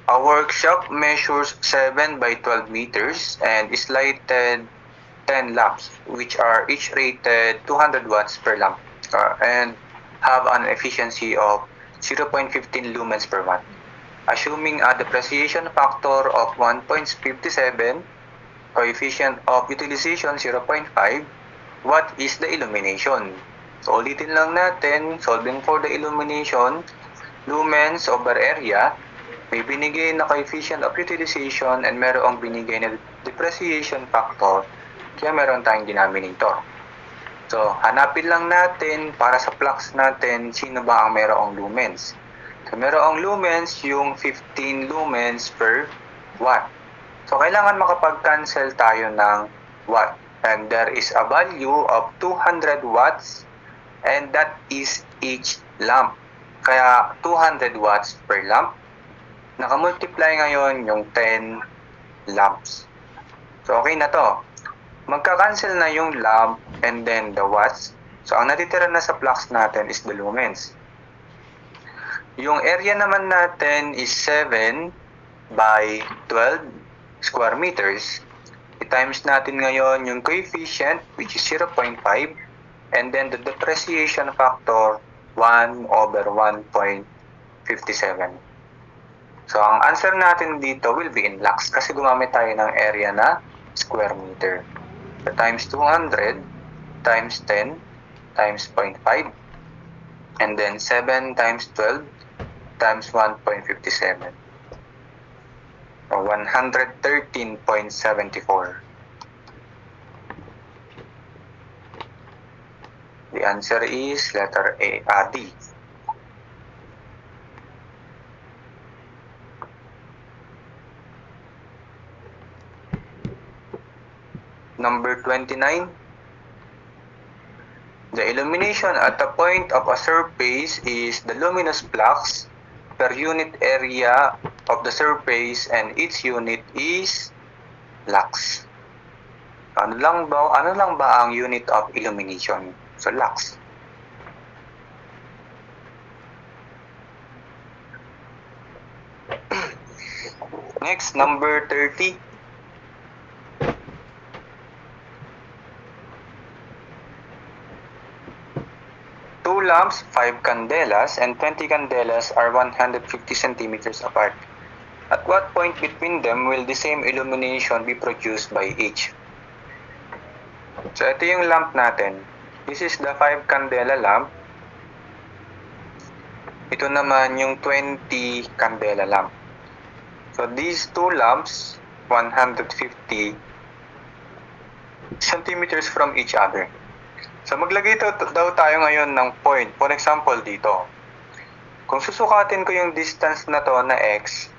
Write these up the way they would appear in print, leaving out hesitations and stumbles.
A workshop measures 7 by 12 meters and is lighted 10 lamps, which are each rated 200 watts per lamp and have an efficiency of 0.15 lumens per watt. Assuming a depreciation factor of 1.57, coefficient of utilization 0.5, what is the illumination? So ulitin lang natin, solving for the illumination, lumens over area, may binigay na coefficient of utilization and merong binigay na depreciation factor, kaya meron tayong denominator. So, hanapin lang natin para sa flux natin, sino ba ang merong lumens. So, merong lumens yung 15 lumens per watt. So, kailangan makapag-cancel tayo ng watt. And there is a value of 200 watts and that is each lamp. Kaya 200 watts per lamp. Nakamultiply ngayon yung 10 lamps. So, okay na to. Magka-cancel na yung lamp and then the watts. So, ang natitira na sa flux natin is the lumens. Yung area naman natin is 7 by 12 square meters. I-times natin ngayon yung coefficient, which is 0.5, and then the depreciation factor, 1 over 1.57. So, ang answer natin dito will be in lakhs kasi gumamit tayo ng area na square meter. So, times 200 times 10 times 0.5 and then 7 times 12 times 1.57 or 113.74. The answer is letter D. Number 29. The illumination at the point of a surface is the luminous flux per unit area of the surface and its unit is lux. Ano lang ba ang unit of illumination? So, lux. Next, number 30. Two lamps, 5 candelas, and 20 candelas are 150 centimeters apart. At what point between them will the same illumination be produced by each? So, ito yung lamp natin. This is the 5 candela lamp. Ito naman yung 20 candela lamp. So, these two lamps, 150 centimeters from each other. So, maglagay daw tayo ngayon ng point. For example, dito. Kung susukatin ko yung distance na to na x,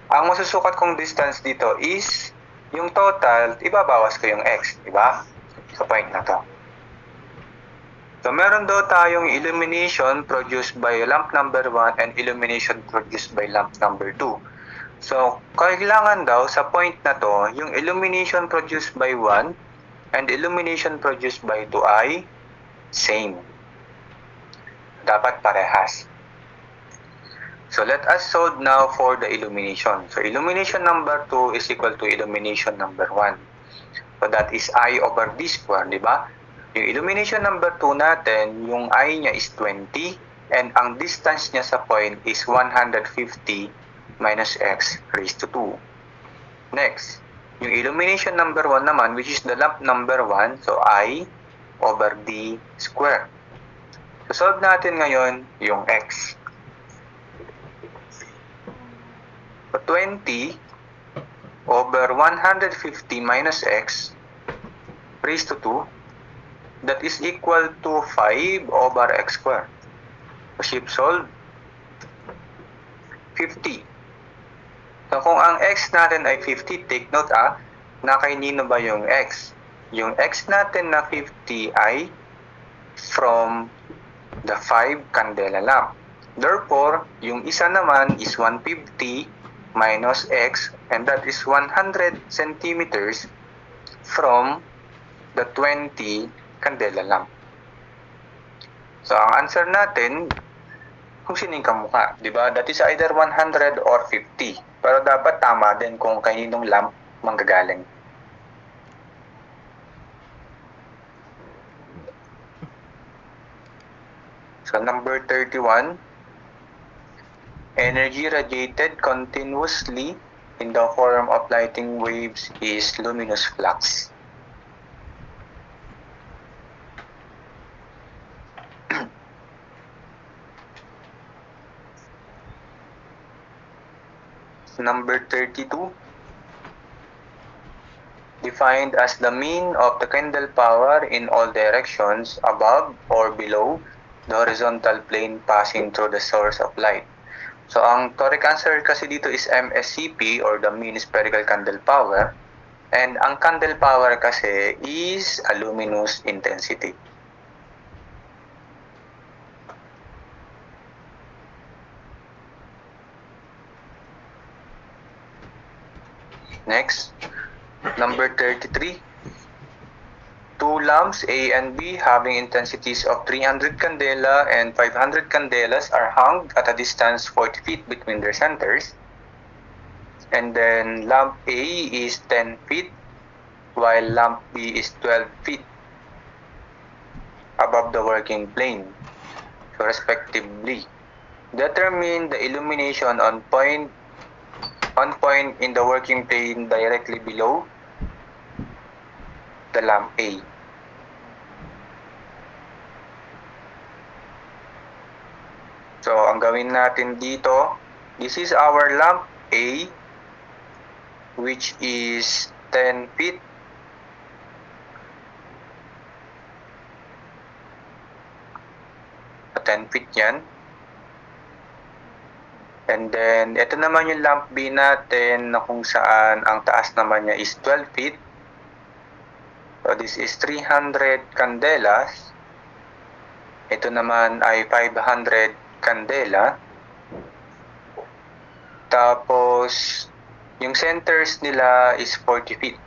ang masusukat kong distance dito is yung total, ibabawas ko yung x, di ba? Sa point na to. So, meron daw tayong illumination produced by lamp number 1 and illumination produced by lamp number 2. So, kailangan daw sa point na to, yung illumination produced by 1 and illumination produced by 2 ay same. Dapat parehas. So, let us solve now for the illumination. So, illumination number 2 is equal to illumination number 1. So, that is I over D square, di ba? Yung illumination number 2 natin, yung I niya is 20 and ang distance niya sa point is 150 minus x raised to 2. Next, yung illumination number 1 naman, which is the lamp number 1, so I over D square. So, solve natin ngayon yung x. So, 20 over 150 minus x raised to 2, that is equal to 5 over x square. So, shift solve, 50. So, kung ang x natin ay 50, take note na kay nino ba yung x? Yung x natin na 50 ay from the 5 candela lamp. Therefore, yung isa naman is 150 minus x and that is 100 centimeters from the 20 candela lamp. So, ang answer natin kung sino yung kamukha, di ba? That is either 100 or 50. Pero dapat tama din kung kaninong lamp manggagaling. So number 31, energy radiated continuously in the form of lighting waves is luminous flux. Number 32, defined as the mean of the candle power in all directions above or below the horizontal plane passing through the source of light. So, ang correct answer kasi dito is MSCP or the mean spherical candle power. And ang candle power kasi is a luminous intensity. Next, number 33. Two lamps A and B having intensities of 300 candela and 500 candelas are hung at a distance 40 feet between their centers. And then lamp A is 10 feet while lamp B is 12 feet above the working plane, so respectively. Determine the illumination on point in the working plane directly below the lamp A. So, ang gawin natin dito, this is our lamp A, which is 10 feet. So, 10 feet yan. And then, ito naman yung lamp B natin na kung saan ang taas naman niya is 12 feet. So, this is 300 candelas. Ito naman ay 500 candela. Tapos, yung centers nila is 40 feet.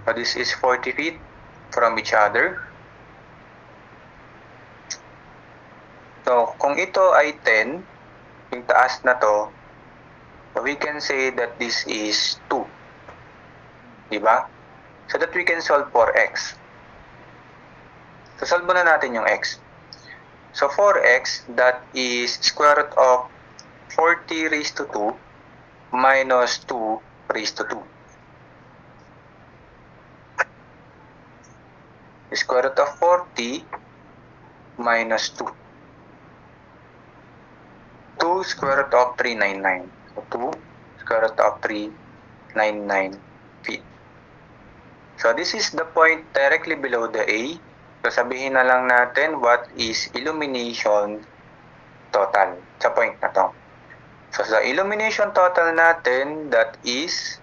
So, this is 40 feet from each other. So, kung ito ay 10, yung taas na to, we can say that this is 2. Diba? So that we can solve for x. So solve na natin yung x. So for x, that is square root of 40 raised to 2 minus 2 raised to 2. Square root of 40 minus 2. 2 square root of 399. So 2 square root of 399 feet. So this is the point directly below the A. So sabihin na lang natin what is illumination total sa point na to. So sa illumination total natin, that is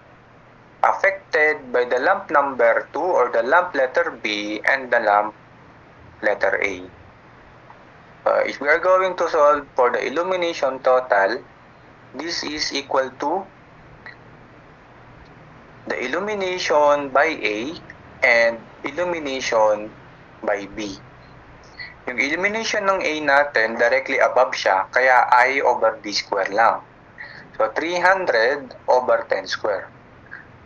affected by the lamp number 2 or the lamp letter B and the lamp letter A. If we are going to solve for the illumination total, this is equal to the illumination by A and illumination by B. Yung illumination ng A natin, directly above siya, kaya I over D square lang. So, 300 over 10 square.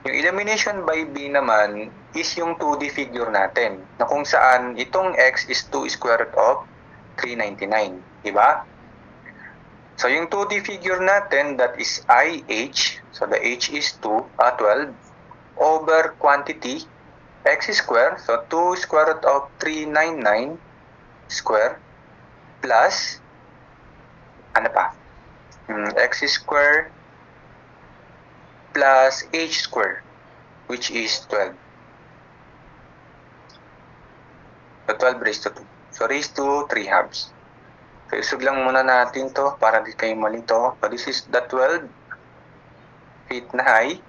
Yung illumination by B naman is yung 2D figure natin, na kung saan itong X is 2 square root of 399. Diba? So, yung 2D figure natin, that is IH. So, the H is 12 over quantity, X square. So, 2 square root of 399 square plus, ano pa? X square plus H square, which is 12. So, 12 raised to 2. So, raised to 3 halves. So, isog lang muna natin to para di kayo malito. So, this is the 12 feet na high.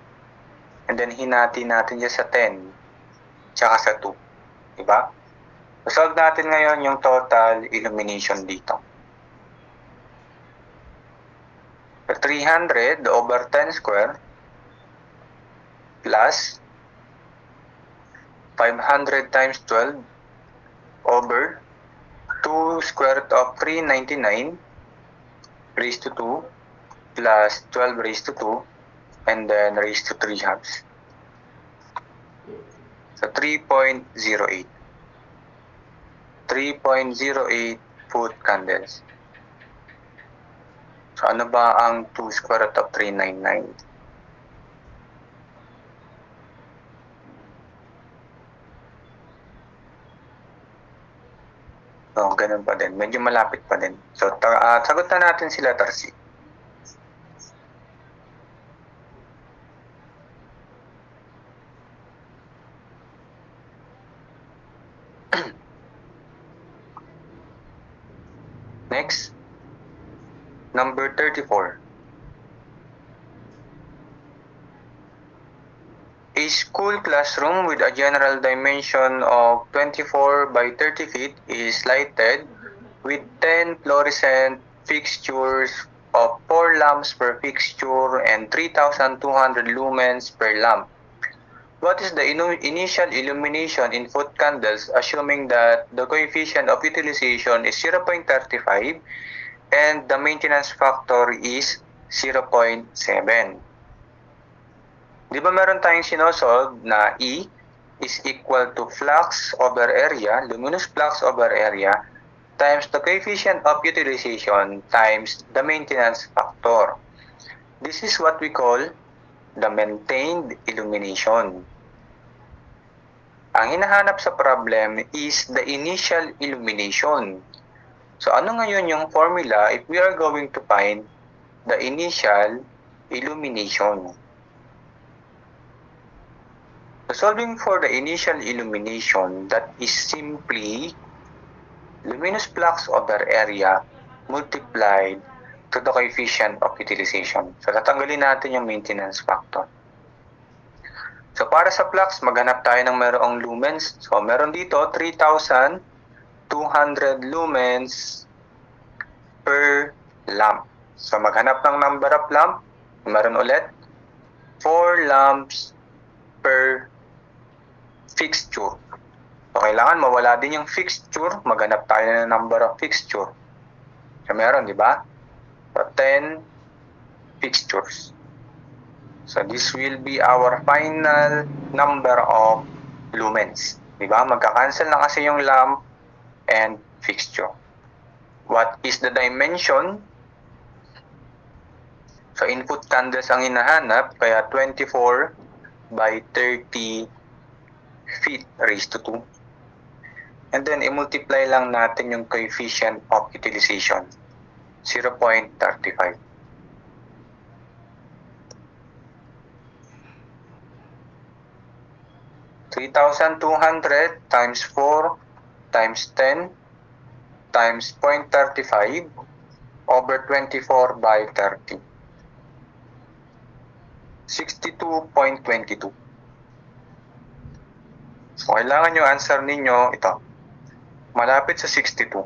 And then, hinati natin dyan sa 10. Tsaka sa 2. Diba? So, solve natin ngayon yung total illumination dito. So, 300 over 10 square plus 500 times 12 over 2 2 square root of 399 raised to 2 plus 12 raised to 2 and then raised to 3 halves. So 3.08. 3.08 foot candles. So ano ba ang 2 square root of 399? So, ganun pa din. Medyo malapit pa din. So, sagot na natin sila, Tarsi. Next, number 34. A school classroom with a general dimension of 24 by 30 feet is lighted with 10 fluorescent fixtures of 4 lamps per fixture and 3,200 lumens per lamp. What is the initial illumination in foot candles assuming that the coefficient of utilization is 0.35 and the maintenance factor is 0.7? Di ba meron tayong sinosolve na E is equal to flux over area, luminous flux over area, times the coefficient of utilization times the maintenance factor. This is what we call the maintained illumination. Ang hinahanap sa problem is the initial illumination. So ano ngayon yung formula if we are going to find the initial illumination? So solving for the initial illumination, that is simply luminous flux over area multiplied to the coefficient of utilization. So tatanggalin natin yung maintenance factor. So para sa flux, maghanap tayo ng mayroong lumens. So meron dito 3,200 lumens per lamp. So maghanap ng number of lamp, meron ulit 4 lamps per fixture. So, kailangan mawala din yung fixture, maghanap tayo ng number of fixture. So, meron, di ba? So, 10 fixtures. So, this will be our final number of lumens. Di ba? Magka-cancel na kasi yung lamp and fixture. What is the dimension? So, input candles ang hinahanap, kaya 24 by 30 feet raised to 2. And then, i-multiply lang natin yung coefficient of utilization, 0.35. $3,200 times 4 times 10 times 0.35 over 24 by 30. 62.22. So, kailangan yung answer ninyo ito. Malapit sa 62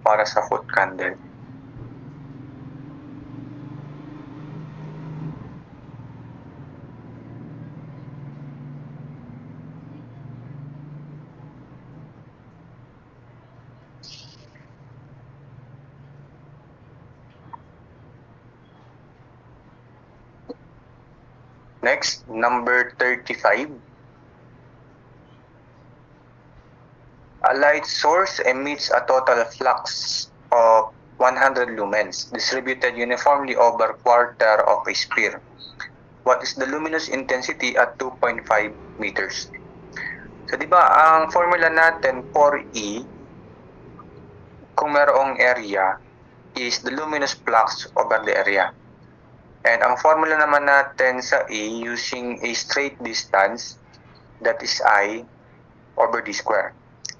para sa foot candle. Next, number 35. A light source emits a total flux of 100 lumens distributed uniformly over quarter of a sphere. What is the luminous intensity at 2.5 meters? So, di ba, ang formula natin for E, kung mayroong area, is the luminous flux over the area. And ang formula naman natin sa E using a straight distance, that is I over D square.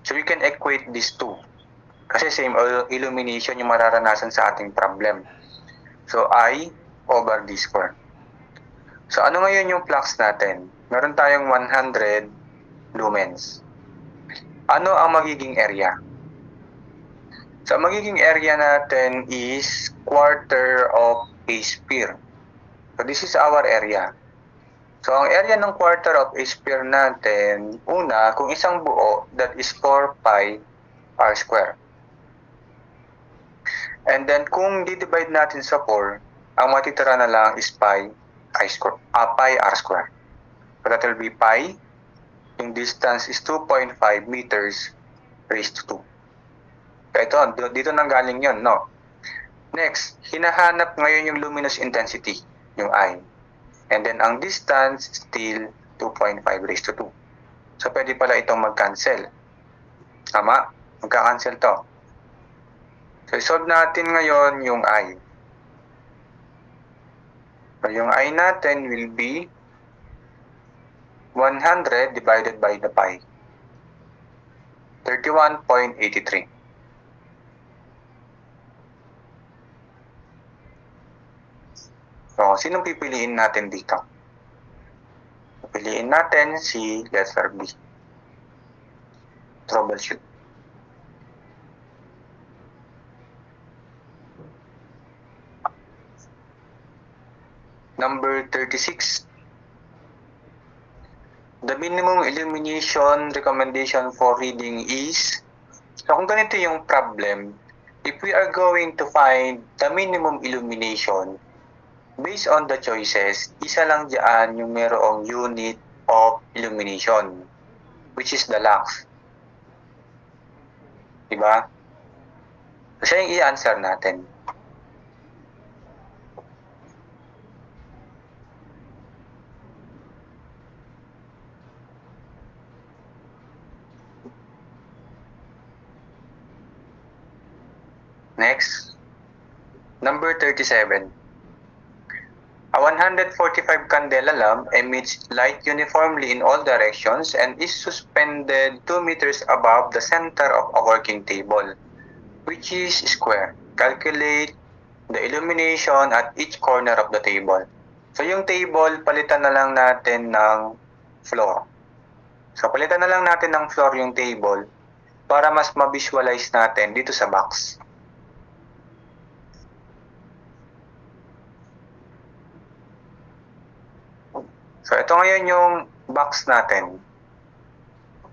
So we can equate these two. Kasi same illumination yung mararanasan sa ating problem. So I over D square. So ano ngayon yung flux natin? Meron tayong 100 lumens. Ano ang magiging area? So magiging area natin is quarter of a sphere. So this is our area. So, ang area ng quarter of a sphere natin, una, kung isang buo, that is 4 pi r square. And then kung di-divide natin sa 4, ang matitira na lang is pi r square. So that will be pi, yung distance is 2.5 meters raised to 2. Ito, dito nanggaling yun, no? Next, hinahanap ngayon yung luminous intensity, yung I. And then ang distance still 2.5 raised to 2. So pwede pala itong mag-cancel. Tama? Magka-cancel to. So solve natin ngayon yung I. So yung I natin will be 100 divided by the pi. 31.83. So, sinong pipiliin natin dito? Pipiliin natin si letter B. Troubleshoot. Number 36. The minimum illumination recommendation for reading is, so kung ganito yung problem, if we are going to find the minimum illumination, based on the choices, isa lang dyan yung merong unit of illumination, which is the lux. Diba? So, siya yung i-answer natin. Next, number 37. A 145 candela lamp emits light uniformly in all directions and is suspended 2 meters above the center of a working table, which is square. Calculate the illumination at each corner of the table. So yung table, palitan na lang natin ng floor. So palitan na lang natin ng floor yung table para mas ma-visualize natin dito sa box. So, ito ngayon yung box natin.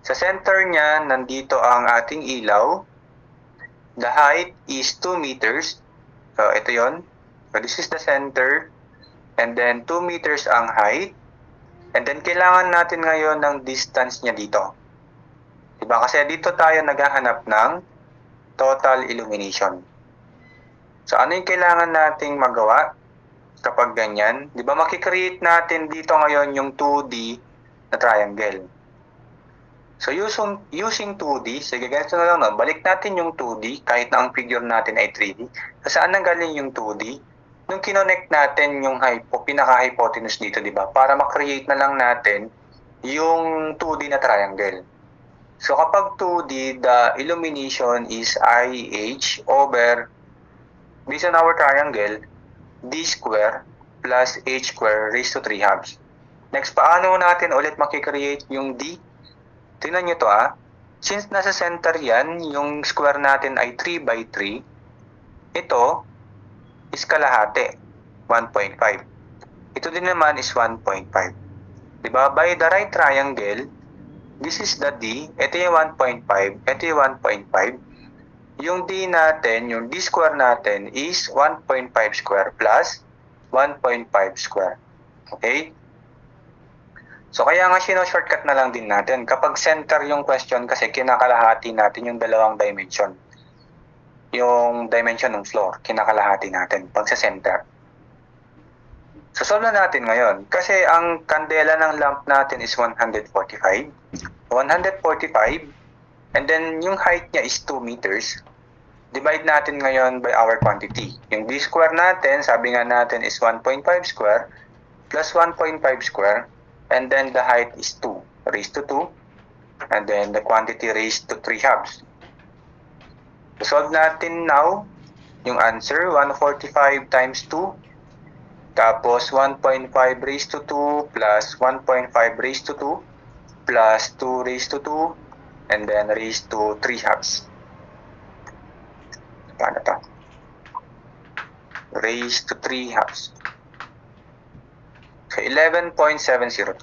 Sa center niya, nandito ang ating ilaw. The height is 2 meters. So, ito yon. So, this is the center. And then, 2 meters ang height. And then, kailangan natin ngayon ng distance niya dito. Diba? Kasi dito tayo naghahanap ng total illumination. So, ano yung kailangan nating magawa? Kapag ganyan, di ba makikreate natin dito ngayon yung 2D na triangle. So using 2D, sige ganito na lang, no? Balik natin yung 2D kahit na ang figure natin ay 3D. So saan nang galing yung 2D? Nung kinonect natin yung pinaka-hypotenuse dito, di ba? Para makreate na lang natin yung 2D na triangle. So kapag 2D, the illumination is IH over, based on our triangle, D square plus H square raised to 3 halves. Next, paano natin ulit makikreate yung D? Tingnan nyo to Since nasa center yan, yung square natin ay 3 by 3, ito is kalahati, 1.5. Ito din naman is 1.5. Diba? By the right triangle, this is the D, ito yung 1.5, ito yung 1.5. Yung D natin, yung D square natin is 1.5 square plus 1.5 square. Okay? So, kaya nga shortcut na lang din natin. Kapag center yung question, kasi kinakalahati natin yung dalawang dimension. Yung dimension ng floor, kinakalahati natin pag sa center. So, solve na natin ngayon. Kasi ang kandela ng lamp natin is 145. 145, and then yung height niya is 2 meters. Divide natin ngayon by our quantity. Yung D square natin, sabi nga natin is 1.5 square plus 1.5 square, and then the height is 2 raised to 2, and then the quantity raised to 3 halves. So solve natin now yung answer, 145 times 2, tapos 1.5 raised to 2 plus 1.5 raised to 2 plus 2 raised to 2, and then raised to 3 halves. Paano to? Raised to 3 halves. So, 11.702.